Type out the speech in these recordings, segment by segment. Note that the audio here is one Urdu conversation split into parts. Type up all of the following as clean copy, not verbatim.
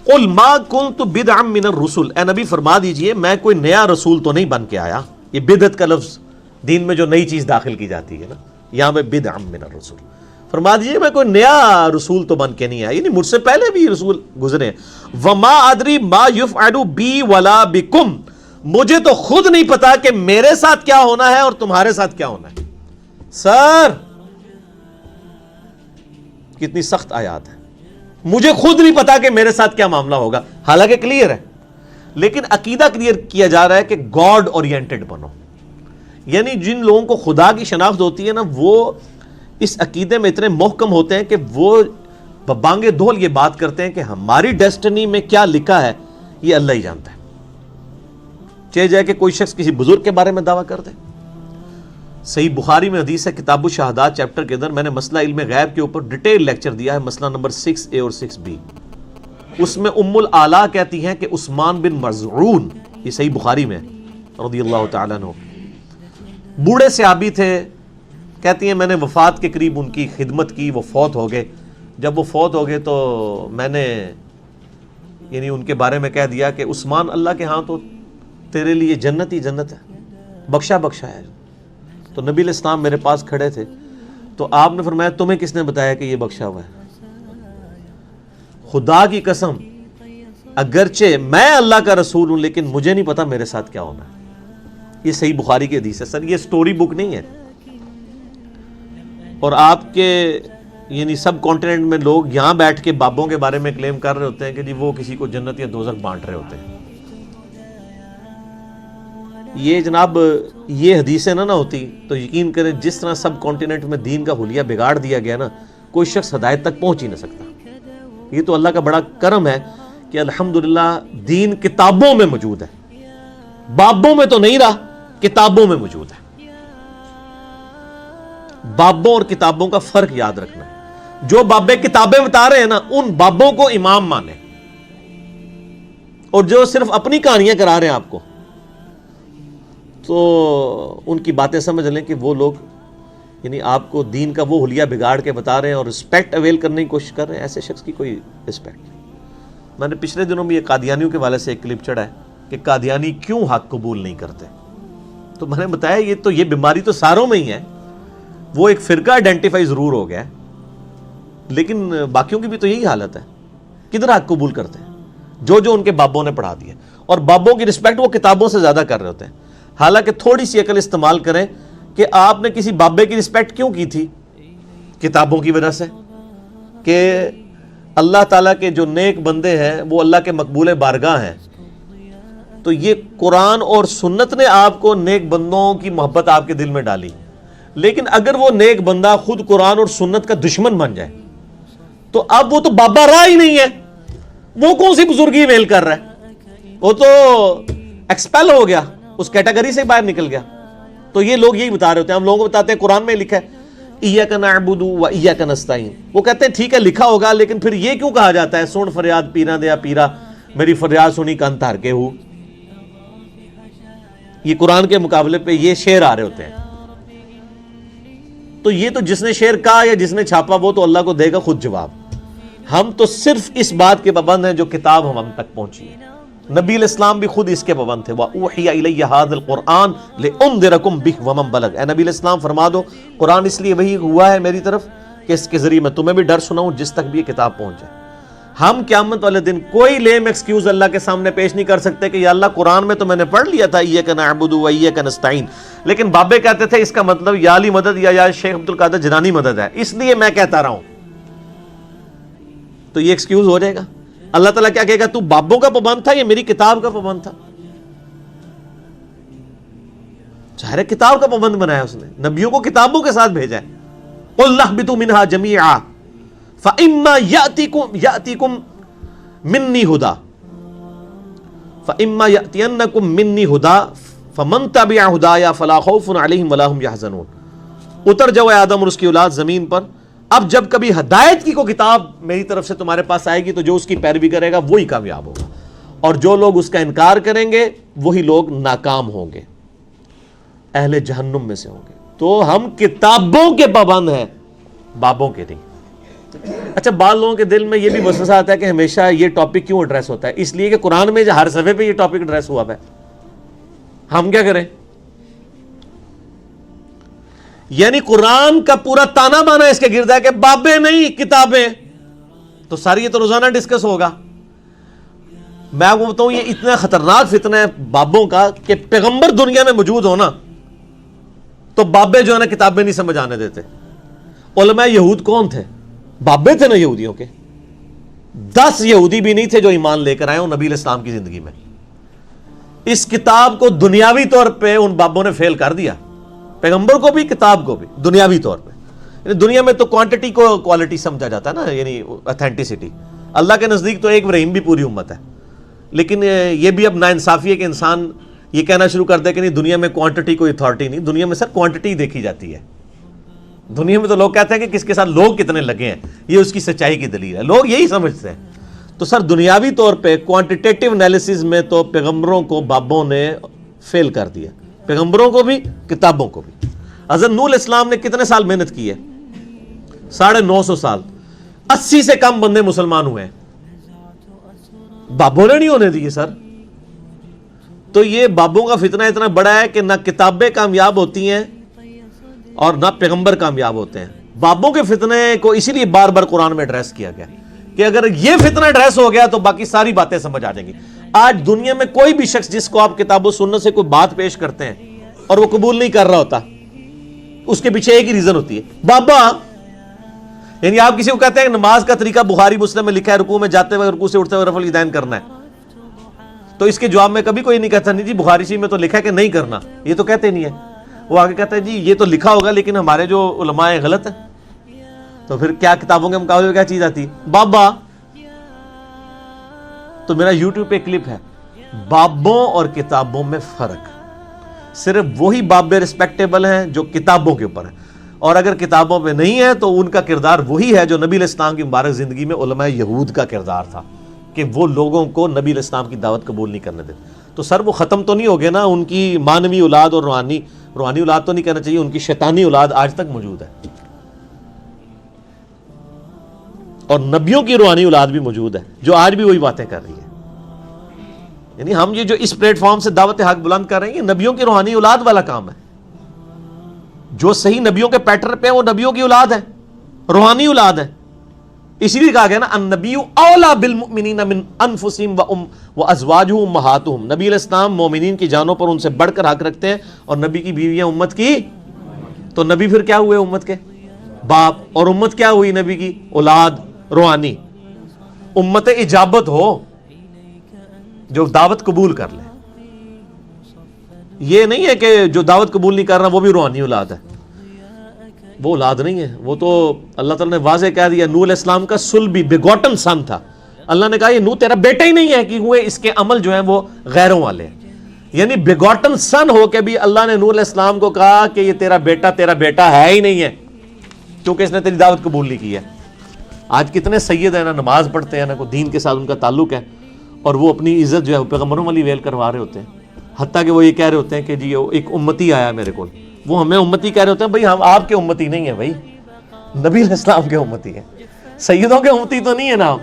قل ما كنت بدعا من الرسل، اے نبی فرما دیجئے میں کوئی نیا رسول تو نہیں بن کے آیا. یہ بدعت کا لفظ دین میں جو نئی چیز داخل کی جاتی ہے نا، یہاں پہ بدعا من الرسل، فرما دیجئے میں کوئی نیا رسول تو بن کے نہیں آیا، یعنی مجھ سے پہلے بھی رسول گزرے ہیں. وما ادری ما يفعل بی ولا بکم، مجھے تو خود نہیں پتا کہ میرے ساتھ کیا ہونا ہے اور تمہارے ساتھ کیا ہونا ہے. سر کتنی سخت آیات ہے. مجھے خود نہیں پتا کہ میرے ساتھ کیا معاملہ ہوگا، حالانکہ کلیئر ہے، لیکن عقیدہ کلیئر کیا جا رہا ہے کہ گاڈ اورینٹڈ بنو. یعنی جن لوگوں کو خدا کی شناخت ہوتی ہے نا، وہ اس عقیدے میں اتنے محکم ہوتے ہیں کہ وہ بانگے دھول یہ بات کرتے ہیں کہ ہماری ڈیسٹنی میں کیا لکھا ہے یہ اللہ ہی جانتا ہے. چاہے جائے کہ کوئی شخص کسی بزرگ کے بارے میں دعویٰ کر دے. صحیح بخاری میں حدیث ہے، کتاب الشہادات چیپٹر کے اندر میں نے مسئلہ علم غیب کے اوپر ڈیٹیل لیکچر دیا ہے، مسئلہ نمبر 6A اور 6B. اس میں ام الاعلیٰ کہتی ہیں کہ عثمان بن مظعون، یہ صحیح بخاری میں رضی اللہ تعالیٰ عنہ، بوڑھے صحابی تھے، کہتی ہیں میں نے وفات کے قریب ان کی خدمت کی، وہ فوت ہو گئے. جب وہ فوت ہو گئے تو میں نے یعنی ان کے بارے میں کہہ دیا کہ عثمان اللہ کے ہاں تو تیرے لیے جنت ہی جنت ہے، بخشا بخشا ہے. تو نبی علیہ السلام میرے پاس کھڑے تھے تو آپ نے فرمایا تمہیں کس نے بتایا کہ یہ بخشا ہوا ہے؟ خدا کی قسم اگرچہ میں اللہ کا رسول ہوں لیکن مجھے نہیں پتا میرے ساتھ کیا ہونا ہے. یہ صحیح بخاری کی حدیث ہے. سر یہ سٹوری بک نہیں ہے. اور آپ کے یعنی سب کانٹیننٹ میں لوگ یہاں بیٹھ کے بابوں کے بارے میں کلیم کر رہے ہوتے ہیں کہ جی وہ کسی کو جنت یا دوزخ بانٹ رہے ہوتے ہیں. یہ جناب یہ حدیثیں نہ ہوتی تو یقین کریں جس طرح سب کانٹیننٹ میں دین کا حلیہ بگاڑ دیا گیا نا، کوئی شخص ہدایت تک پہنچ ہی نہ سکتا. یہ تو اللہ کا بڑا کرم ہے کہ الحمدللہ دین کتابوں میں موجود ہے، بابوں میں تو نہیں رہا، کتابوں میں موجود ہے. بابوں اور کتابوں کا فرق یاد رکھنا. جو بابے کتابیں بتا رہے ہیں نا، ان بابوں کو امام مانے، اور جو صرف اپنی کہانیاں کرا رہے ہیں آپ کو، تو ان کی باتیں سمجھ لیں کہ وہ لوگ یعنی آپ کو دین کا وہ حلیہ بگاڑ کے بتا رہے ہیں اور رسپیکٹ اویل کرنے کی کوشش کر رہے ہیں. ایسے شخص کی کوئی رسپیکٹ نہیں. میں نے پچھلے دنوں میں یہ قادیانیوں کے والے سے ایک کلپ چڑھا ہے کہ قادیانی کیوں حق قبول نہیں کرتے. تو میں نے بتایا یہ بیماری تو ساروں میں ہی ہے. وہ ایک فرقہ آئیڈینٹیفائی ضرور ہو گیا ہے لیکن باقیوں کی بھی تو یہی حالت ہے. کدھر حق قبول کرتے ہیں؟ جو ان کے بابوں نے پڑھا دیا. اور بابوں کی رسپیکٹ وہ کتابوں سے زیادہ کر رہے ہوتے ہیں. حالانکہ تھوڑی سی عقل استعمال کریں کہ آپ نے کسی بابے کی رسپیکٹ کیوں کی تھی؟ کتابوں کی وجہ سے کہ اللہ تعالیٰ کے جو نیک بندے ہیں وہ اللہ کے مقبول بارگاہ ہیں. تو یہ قرآن اور سنت نے آپ کو نیک بندوں کی محبت آپ کے دل میں ڈالی. لیکن اگر وہ نیک بندہ خود قرآن اور سنت کا دشمن بن جائے تو اب وہ تو بابا رہا ہی نہیں ہے. وہ کون سی بزرگی میل کر رہا ہے؟ وہ تو ایکسپیل ہو گیا، اس کیٹیگری سے باہر نکل گیا. تو یہ لوگ یہی بتا رہے ہوتے ہیں. ہم لوگوں کو بتاتے ہیں قرآن میں لکھا ہے ایاک نعبد و ایاک نستعین. وہ کہتے ہیں ٹھیک ہے لکھا ہوگا، لیکن پھر یہ کیوں کہا جاتا ہے سن فریاد پیرا دیا پیرا میری فریاد سنی کن تھر کے ہوں. یہ قرآن کے مقابلے پہ یہ شعر آ رہے ہوتے ہیں. تو یہ تو جس نے شعر کہا یا جس نے چھاپا وہ تو اللہ کو دے گا خود جواب. ہم تو صرف اس بات کے پابند ہیں جو کتاب ہم تک پہنچی ہے. نبی علیہ السلام بھی خود اس کے پابند تھے. وَأُوحِيَ إِلَيَّ هَذَا الْقُرْآنُ لِأُنذِرَكُمْ بِهِ وَمَنْ بَلَغَ. اے نبی علیہ السلام فرما دو قرآن اس لیے وہی ہوا ہے میری طرف کہ اس کے ذریعے میں تمہیں بھی ڈر سناؤں جس تک بھی یہ کتاب پہنچ جائے. ہم قیامت والے دن کوئی لیم ایکسکیوز اللہ کے سامنے پیش نہیں کر سکتے کہ یا اللہ قرآن میں تو میں نے پڑھ لیا تھا ایاک نعبد و ایاک نستعین، لیکن بابے کہتے تھے اس کا مطلب یا علی مدد یا شیخ عبد القادر جیلانی مدد ہے، اس لیے میں کہتا رہا ہوں. تو یہ ایکسکیوز ہو جائے گا. اللہ تعالیٰ کیا کہے گا؟ تو بابوں کا پابند تھا یا میری کتاب کا پابند تھا؟ ظاہر ہے کتاب کا پابند بنایا اس نے، نبیوں کو کتابوں کے ساتھ بھیجا ہے. قُلْ اهْبِطُوا مِنْهَا جَمِيعًا فَإِمَّا يَأْتِكُم مِّنِّي هُدًى فَإِمَّا يَأْتِيَنَّكُم مِّنِّي هُدًى فَمَن تَبِعَ هُدَايَ فَلَا خَوْفٌ عَلَيْهِمْ وَلَا هُمْ يَحْزَنُونَ. اتر جاؤ اے آدم اور اس کی اولاد زمین پر. اب جب کبھی ہدایت کی کوئی کتاب میری طرف سے تمہارے پاس آئے گی تو جو اس کی پیروی کرے گا وہی کامیاب ہوگا، اور جو لوگ اس کا انکار کریں گے وہی لوگ ناکام ہوں گے، اہل جہنم میں سے ہوں گے. تو ہم کتابوں کے پابند ہیں، بابوں کے نہیں. اچھا بعض لوگوں کے دل میں یہ بھی وسوسہ آتا ہے کہ ہمیشہ یہ ٹاپک کیوں ایڈریس ہوتا ہے؟ اس لیے کہ قرآن میں ہر صفحے پہ یہ ٹاپک ایڈریس ہوا ہے، ہم کیا کریں؟ یعنی قرآن کا پورا تانا بانا اس کے گرد ہے کہ بابیں نہیں کتابیں، تو ساری یہ تو روزانہ ڈسکس ہوگا۔ میں آپ کو بتاؤں یہ اتنا خطرناک فتنہ ہے بابوں کا کہ پیغمبر دنیا میں موجود ہونا تو بابے جو ہے نا کتابیں نہیں سمجھ آنے دیتے۔ علماء یہود کون تھے؟ بابے تھے نا یہودیوں کے۔ 10 یہودی بھی نہیں تھے جو ایمان لے کر آئے ہوں نبی علیہ السلام کی زندگی میں۔ اس کتاب کو دنیاوی طور پہ ان بابوں نے فیل کر دیا، پیغمبر کو بھی کتاب کو بھی دنیاوی طور پہ۔ یعنی دنیا میں تو کوانٹٹی کو کوالٹی سمجھا جاتا ہے نا، یعنی اتھینٹسٹی۔ اللہ کے نزدیک تو ایک ابراہیم بھی پوری امت ہے، لیکن یہ بھی اب ناانصافی ہے کہ انسان یہ کہنا شروع کر دے کہ نہیں دنیا میں کوانٹٹی کوئی اتھارٹی نہیں، دنیا میں سر کوانٹٹی دیکھی جاتی ہے۔ دنیا میں تو لوگ کہتے ہیں کہ کس کے ساتھ لوگ کتنے لگے ہیں، یہ اس کی سچائی کی دلیل ہے، لوگ یہی سمجھتے ہیں۔ تو سر دنیاوی طور پہ کوانٹیٹیو انالیسز میں تو پیغمبروں کو بابوں نے فیل کر دیا، پیغمبروں کو بھی کتابوں کو بھی۔ حضرت نوح علیہ السلام نے کتنے سال محنت کی ہے؟ 950 سال، 80 سے کم بندے مسلمان ہوئے ہیں، بابوں نے نہیں ہونے دیے سر۔ تو یہ بابوں کا فتنہ اتنا بڑا ہے کہ نہ کتابیں کامیاب ہوتی ہیں اور نہ پیغمبر کامیاب ہوتے ہیں۔ بابوں کے فتنے کو اسی لیے بار بار قرآن میں ایڈریس کیا گیا کہ اگر یہ فتنہ ایڈریس ہو گیا تو باقی ساری باتیں سمجھ آ جائیں گی۔ آج دنیا میں کوئی بھی شخص جس کو آپ کتاب و سنت سے کوئی بات پیش کرتے ہیں اور وہ قبول نہیں کر رہا ہوتا، اس کے پیچھے ایک ہی ریزن ہوتی ہے، بابا۔ یعنی آپ کسی کو کہتے ہیں کہ نماز کا طریقہ بخاری مسلم میں لکھا ہے، رکوع میں جاتے ہوئے رکوع سے اٹھتے ہوئے رفع الیدین کرنا ہے، تو اس کے جواب میں کبھی کوئی نہیں کہتا نہیں جی بخاری شریف میں تو لکھا ہے کہ نہیں کرنا، یہ تو کہتے نہیں ہے۔ وہ آگے کہتا ہے جی یہ تو لکھا ہوگا لیکن ہمارے جو علماء ہیں غلط ہے۔ تو پھر کیا کتابوں کے مقابلے میں کیا چیز آتی ہے؟ بابا۔ تو میرا یوٹیوب پہ کلپ ہے بابوں اور کتابوں میں فرق، صرف وہی بابے رسپیکٹیبل ہیں جو کتابوں کے اوپر ہیں، اور اگر کتابوں پہ نہیں ہے تو ان کا کردار وہی ہے جو نبی علیہ السلام کی مبارک زندگی میں علماء یہود کا کردار تھا کہ وہ لوگوں کو نبی علیہ السلام کی دعوت قبول نہیں کرنے دیتے۔ تو سر وہ ختم تو نہیں ہو گئے نا، ان کی مانوی اولاد اور روحانی اولاد تو نہیں کہنا چاہیے، ان کی شیطانی اولاد آج تک موجود ہے، اور نبیوں کی روحانی اولاد بھی موجود ہے جو آج بھی وہی باتیں کر رہی ہے۔ یعنی ہم یہ جو اس پلیٹ فارم سے دعوت حق بلند کر رہے ہیں یہ نبیوں کی روحانی اولاد والا کام ہے۔ جو صحیح نبیوں کے پیٹرن پہ ہیں وہ نبیوں کی اولاد ہے، روحانی اولاد ہے۔ اسی لیے کہا گیا نا النبی اولا بالمؤمنین من انفسہم وازواجہ امہاتہم، نبی علیہ السلام مومنین کی جانوں پر ان سے بڑھ کر حق رکھتے ہیں، اور نبی کی بیویاں امت کی، تو نبی پھر کیا ہوئے؟ امت کے باپ، اور امت کیا ہوئی؟ نبی کی اولاد روحانی۔ امت اجابت ہو جو دعوت قبول کر لے، یہ نہیں ہے کہ جو دعوت قبول نہیں کر رہا وہ بھی روحانی اولاد ہے، وہ اولاد نہیں ہے۔ وہ تو اللہ تعالیٰ نے واضح کہہ دیا، نوح علیہ السلام کا صلبی بیگوٹن سن تھا، اللہ نے کہا یہ نوح تیرا بیٹا ہی نہیں ہے، کہ ہوئے اس کے عمل جو ہیں وہ غیروں والے ہیں۔ یعنی بیگوٹن سن ہو کے بھی اللہ نے نوح علیہ السلام کو کہا کہ یہ تیرا بیٹا ہے ہی نہیں ہے، کیونکہ اس نے تیری دعوت قبول نہیں کی ہے۔ آج کتنے سید ہیں نا نماز پڑھتے ہیں نا کوئی دین کے ساتھ ان کا تعلق ہے، اور وہ اپنی عزت جو ہے پیغمبروں والی ویل کروا رہے ہوتے ہیں، حتیٰ کہ وہ یہ کہہ رہے ہوتے ہیں کہ جی ایک امتی آیا میرے کو، وہ ہمیں امتی کہہ رہے ہوتے ہیں، بھائی ہم آپ کے امتی نہیں ہیں، بھائی نبی علیہ السلام کے امتی ہیں، سیدوں کے امتی تو نہیں ہے نا۔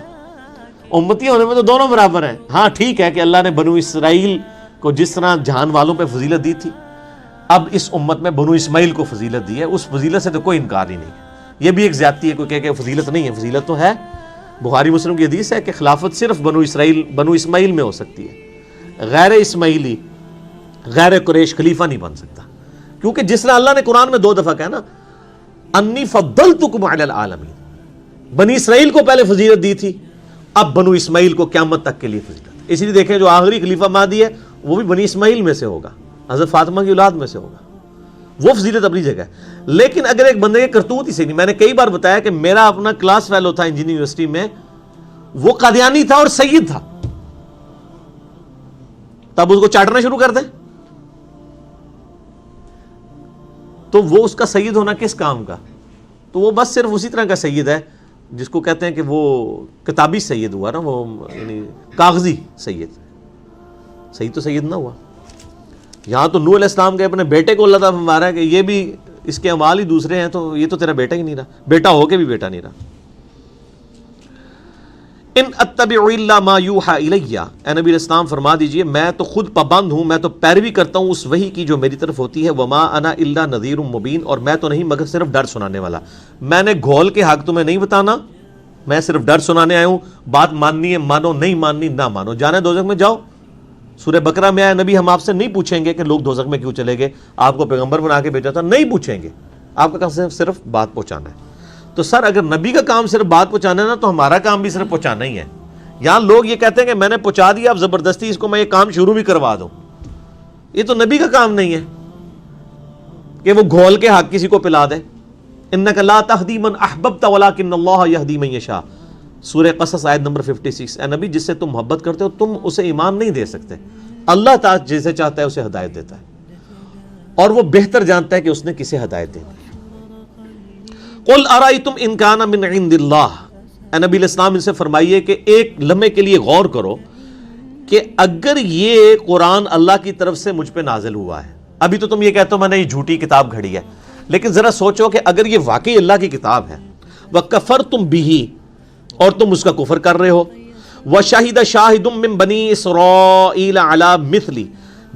امتی ہونے میں تو دونوں برابر ہیں۔ ہاں ٹھیک ہے کہ اللہ نے بنو اسرائیل کو جس طرح جہان والوں پہ فضیلت دی تھی، اب اس امت میں بنو اسماعیل کو فضیلت دی ہے، اس فضیلت سے تو کوئی انکار ہی نہیں ہے۔ یہ بھی ایک زیادتی ہے، کوئی کہہ کہ فضیلت نہیں ہے، فضیلت تو ہے۔ بخاری مسلم کی حدیث ہے کہ خلافت صرف بنو اسماعیل میں ہو سکتی ہے، غیر اسماعیلی غیر قریش خلیفہ نہیں بن سکتا، کیونکہ جس طرح اللہ نے قرآن میں 2 دفعہ کہا نا انی فضلتکم علی العالمین، بنی اسرائیل کو پہلے فضیلت دی تھی، اب بنو اسماعیل کو قیامت تک کے لیے فضیلت۔ اسی لیے دیکھیں جو آخری خلیفہ مہدی ہے وہ بھی بنی اسماعیل میں سے ہوگا، حضرت فاطمہ کی اولاد میں سے ہوگا، وہ فضیلت اپنی جگہ ہے۔ لیکن اگر ایک بندے کے کرتوت ہی سے نہیں، میں نے کئی بار بتایا کہ میرا اپنا کلاس فیلو تھا انجینئرنگ یونیورسٹی میں، وہ قادیانی تھا اور سید تھا، تب اس کو چاٹنا شروع کر دیں تو وہ اس کا سید ہونا کس کام کا؟ تو وہ بس صرف اسی طرح کا سید ہے جس کو کہتے ہیں کہ وہ کتابی سید ہوا نا، وہ یعنی کاغذی سید تو سید نہ ہوا۔ یہاں تو نوح علیہ السلام کے اپنے بیٹے کو اللہ تعالیٰ فرما رہا ہے کہ یہ بھی اس کے اعمال ہی دوسرے ہیں، تو یہ تو تیرا بیٹا ہی نہیں رہا، بیٹا ہو کے بھی بیٹا نہیں رہا۔ ان اتبع الا ما یوحى الی، اے نبی علیہ السلام فرما دیجئے میں تو خود پابند ہوں، میں تو پیروی کرتا ہوں اس وحی کی جو میری طرف ہوتی ہے، وما انا الا نذیر مبین، اور میں تو نہیں مگر صرف ڈر سنانے والا۔ میں نے گھول کے حق تمہیں نہیں بتانا، میں صرف ڈر سنانے آیا ہوں، بات ماننی ہے مانو، نہیں ماننی نہ مانو، جانے دوزخ میں جاؤ۔ سورہ بقرہ میں آیا نبی ہم آپ سے نہیں پوچھیں گے کہ لوگ دوزخ میں کیوں چلے گئے، آپ کو پیغمبر بنا کے بھیجا تھا، نہیں پوچھیں گے، آپ کا کام صرف بات پہنچانا ہے۔ تو سر اگر نبی کا کام صرف بات پہنچانا ہے نا، تو ہمارا کام بھی صرف پہنچانا ہی ہے۔ یہاں لوگ یہ کہتے ہیں کہ میں نے پہنچا دیا، اب زبردستی اس کو میں یہ کام شروع بھی کروا دوں، یہ تو نبی کا کام نہیں ہے کہ وہ گھول کے حق کسی کو پلا دے۔ انک لا تہدی من احببت ولکن اللہ یہدی من یشاء، سورہ قصص آیت نمبر 56۔ اے نبی جس سے تم محبت کرتے ہو تم اسے ایمان نہیں دے سکتے، اللہ تعالی جسے چاہتا ہے اسے ہدایت دیتا ہے، اور وہ بہتر جانتا ہے کہ اس نے کسے ہدایت دینی ہے۔ قل ارأیتم ان کان من عند اللہ، اے نبی علیہ السلام ان سے فرمائیے کہ ایک لمحے کے لیے غور کرو کہ اگر یہ قرآن اللہ کی طرف سے مجھ پہ نازل ہوا ہے، ابھی تو تم یہ کہتے ہو میں نے یہ جھوٹی کتاب گھڑی ہے، لیکن ذرا سوچو کہ اگر یہ واقعی اللہ کی کتاب ہے، وَكَفَرْتُمْ بِهِ، اور تم اس کا کفر کر رہے ہو، وَشَهِدَ شَاهِدٌ مِّن بَنِي إِسْرَائِيلَ عَلَى مِثْلِ،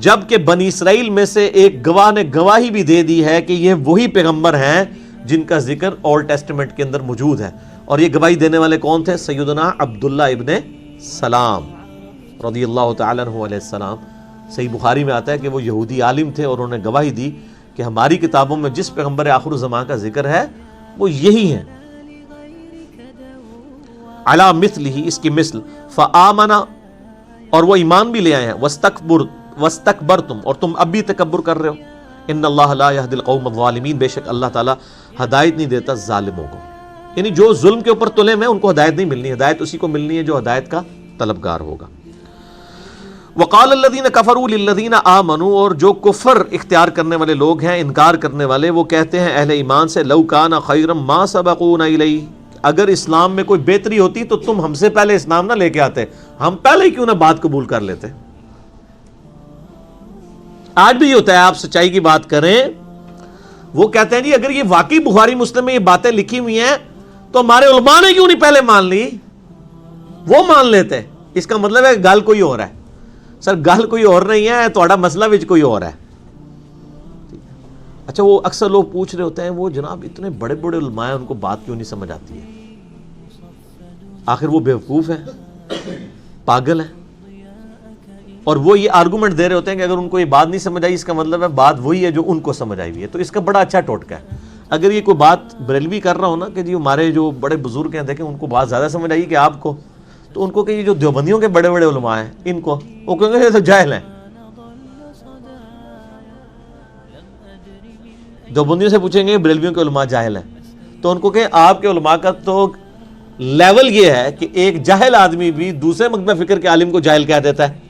جبکہ بنی اسرائیل میں سے ایک گواہ نے گواہی بھی دے دی ہے کہ یہ وہی پیغمبر ہیں جن کا ذکر اولڈ ٹیسٹمنٹ کے اندر موجود ہے، اور یہ گواہی دینے والے کون تھے؟ سیدنا عبداللہ ابن سلام رضی اللہ تعالیٰ عنہ علیہ السلام۔ صحیح بخاری میں آتا ہے کہ وہ یہودی عالم تھے اور انہوں نے گواہی دی کہ ہماری کتابوں میں جس پیغمبر آخر الزمان کا ذکر ہے وہ یہی ہیں، علی مثلہ، اس کی مثل، فآمنا، اور وہ ایمان بھی لے آئے ہیں، واستکبرتم، اور تم اب بھی تکبر کر رہے ہو، ان اللہ لا یہدی القوم الظالمین، بے شک اللہ تعالیٰ ہدایت نہیں دیتا ظالموں کو، یعنی جو ظلم کے اوپر تلے میں ان کو ہدایت نہیں ملنی، ہدایت اسی کو ملنی ہے جو ہدایت کا طلبگار ہوگا۔ وقال الذین کفروا للذین آمنوا، اور جو کفر اختیار کرنے والے لوگ ہیں، انکار کرنے والے، وہ کہتے ہیں اہل ایمان سے، لو کان خیرا ما سبقونا الیہ، اگر اسلام میں کوئی بہتری ہوتی تو تم ہم سے پہلے اسلام نہ لے کے آتے، ہم پہلے ہی کیوں نہ بات قبول کر لیتے۔ آج بھی یہ ہوتا ہے، آپ سچائی کی بات کریں، وہ کہتے ہیں جی اگر یہ واقعی بخاری مسلم میں یہ باتیں لکھی ہوئی ہیں تو ہمارے علماء نے کیوں نہیں پہلے مان لی، وہ مان لیتے، اس کا مطلب ہے گل کوئی اور ہے۔ سر گل کوئی اور نہیں ہے، تھوڑا مسئلہ وچ کوئی اور ہے۔ اچھا وہ اکثر لوگ پوچھ رہے ہوتے ہیں وہ جناب اتنے بڑے بڑے علماء ہیں، ان کو بات کیوں نہیں سمجھ آتی ہے؟ آخر وہ بیوقوف ہیں، پاگل ہیں، اور وہ یہ آرگومنٹ دے رہے ہوتے ہیں کہ اگر ان کو یہ بات نہیں سمجھ آئی اس کا مطلب ہے بات وہی ہے جو ان کو سمجھ آئی ہوئی ہے۔ تو اس کا بڑا اچھا ٹوٹکا ہے، اگر یہ کوئی بات بریلوی کر رہا ہو نا کہ جی ہمارے جو بڑے بزرگ ہیں دیکھیں ان کو بات زیادہ سمجھ آئی کہ آپ کو، تو ان کو کہ یہ جو دیوبندیوں کے بڑے بڑے علماء ہیں ان کو، وہ کہیں گے یہ تو جاہل ہیں۔ دیوبندیوں سے پوچھیں گے بریلویوں کے علماء جاہل ہیں، تو ان کو کہ آپ کے علماء کا تو لیول یہ ہے کہ ایک جاہل آدمی بھی دوسرے مکتبہ فکر کے عالم کو جاہل کہہ دیتا ہے،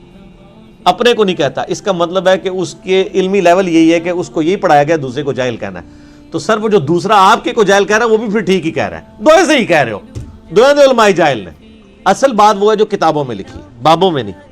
اپنے کو نہیں کہتا۔ اس کا مطلب ہے کہ اس کے علمی لیول یہی ہے کہ اس کو یہی پڑھایا گیا دوسرے کو جاہل کہنا ہے۔ تو سر وہ جو دوسرا آپ کے کو جاہل کہہ رہا ہے وہ بھی پھر ٹھیک ہی کہہ رہا ہے، دوئے سے ہی کہہ رہے ہو، دوئے دے علماء جاہل نے، اصل بات وہ ہے جو کتابوں میں لکھی ہے، بابوں میں نہیں۔